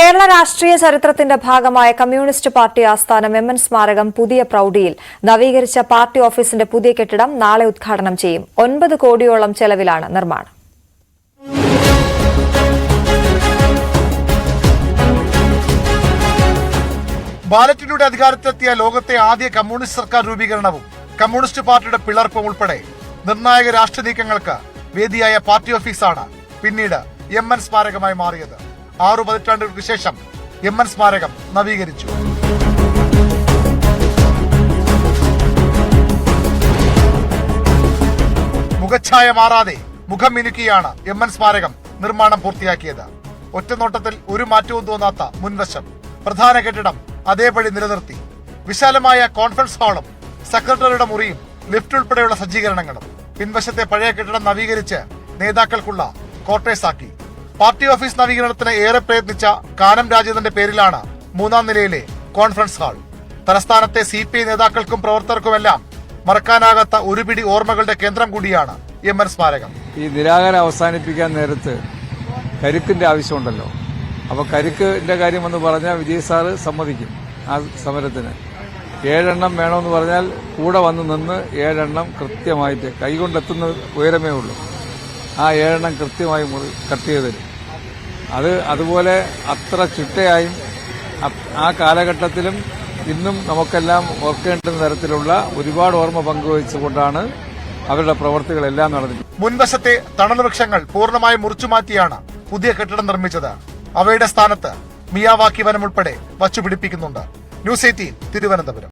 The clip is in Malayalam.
കേരള രാഷ്ട്രീയ ചരിത്രത്തിന്റെ ഭാഗമായ കമ്മ്യൂണിസ്റ്റ് പാർട്ടി ആസ്ഥാനം എം.എൻ. സ്മാരകം പുതിയ പ്രൌഢിയിൽ നവീകരിച്ച പാർട്ടി ഓഫീസിന്റെ പുതിയ കെട്ടിടം നാളെ ഉദ്ഘാടനം ചെയ്യും. 9 കോടിയോളം ചെലവിലാണ് നിർമ്മാണം. ബാലറ്റിലൂടെ അധികാരത്തിലെത്തിയ ലോകത്തെ ആദ്യ കമ്മ്യൂണിസ്റ്റ് സർക്കാർ രൂപീകരണവും കമ്മ്യൂണിസ്റ്റ് പാർട്ടിയുടെ പിളർപ്പും ഉൾപ്പെടെ നിർണായക രാഷ്ട്രീയ നീക്കങ്ങൾക്ക് വേദിയായ പാർട്ടി ഓഫീസാണ് പിന്നീട് എം.എൻ. സ്മാരകമായി മാറിയത്. 6 പതിറ്റാണ്ടുകൾക്ക് ശേഷം എം.എൻ. സ്മാരകം നവീകരിച്ചു. മുഖച്ഛായ മാറാതെ മുഖം മിനുക്കിയാണ് എം.എൻ. സ്മാരകം നിർമ്മാണം പൂർത്തിയാക്കിയത്. ഒറ്റനോട്ടത്തിൽ ഒരു മാറ്റവും തോന്നാത്ത മുൻവശം, പ്രധാന കെട്ടിടം അതേപടി നിലനിർത്തി. വിശാലമായ കോൺഫറൻസ് ഹാളും സെക്രട്ടറിയുടെ മുറിയും ലിഫ്റ്റ് ഉൾപ്പെടെയുള്ള സജ്ജീകരണങ്ങളും. പിൻവശത്തെ പഴയ കെട്ടിടം നവീകരിച്ച് നേതാക്കൾക്കുള്ള ക്വാർട്ടേഴ്സ് ആക്കി. പാർട്ടി ഓഫീസ് നവീകരണത്തിന് ഏറെ പ്രയത്നിച്ച കാനം രാജേന്ദ്രന്റെ പേരിലാണ് 3-ാം നിലയിലെ കോൺഫറൻസ് ഹാൾ. തലസ്ഥാനത്തെ CPI നേതാക്കൾക്കും പ്രവർത്തകർക്കുമെല്ലാം മറക്കാനാകാത്ത ഒരു പിടി ഓർമ്മകളുടെ കേന്ദ്രം കൂടിയാണ് എം.എൻ. സ്മാരകം. ഈ നിരാകരണം അവസാനിപ്പിക്കാൻ നേരത്ത് കരുക്കിന്റെ ആവശ്യമുണ്ടല്ലോ. അപ്പൊ കരുക്കിന്റെ കാര്യം എന്ന് പറഞ്ഞാൽ വിജയ് സാറ് സമ്മതിക്കും. ആ സമരത്തിന് 7 എണ്ണം വേണമെന്ന് പറഞ്ഞാൽ കൂടെ വന്ന് നിന്ന് 7 എണ്ണം കൃത്യമായിട്ട് കൈകൊണ്ടെത്തുന്ന ഉയരമേ ഉള്ളൂ. ആ 7 എണ്ണം കൃത്യമായി കട്ട് ചെയ്ത് തരും. അതുപോലെ അത്ര ചിട്ടയായും ആ കാലഘട്ടത്തിലും ഇന്നും നമുക്കെല്ലാം ഓർക്കേണ്ടുന്ന തരത്തിലുള്ള ഒരുപാട് ഓർമ്മ പങ്കുവച്ചുകൊണ്ടാണ് അവരുടെ പ്രവർത്തികളെല്ലാം നടന്നത്. മുൻവശത്തെ തണൽ വൃക്ഷങ്ങൾ പൂർണ്ണമായി മുറിച്ചുമാറ്റിയാണ് പുതിയ കെട്ടിടം നിർമ്മിച്ചത്. അവയുടെ സ്ഥാനത്ത് മിയാവാക്കി വനം ഉൾപ്പെടെ വച്ചുപിടിപ്പിക്കുന്നുണ്ട്. ന്യൂസ് 18 തിരുവനന്തപുരം.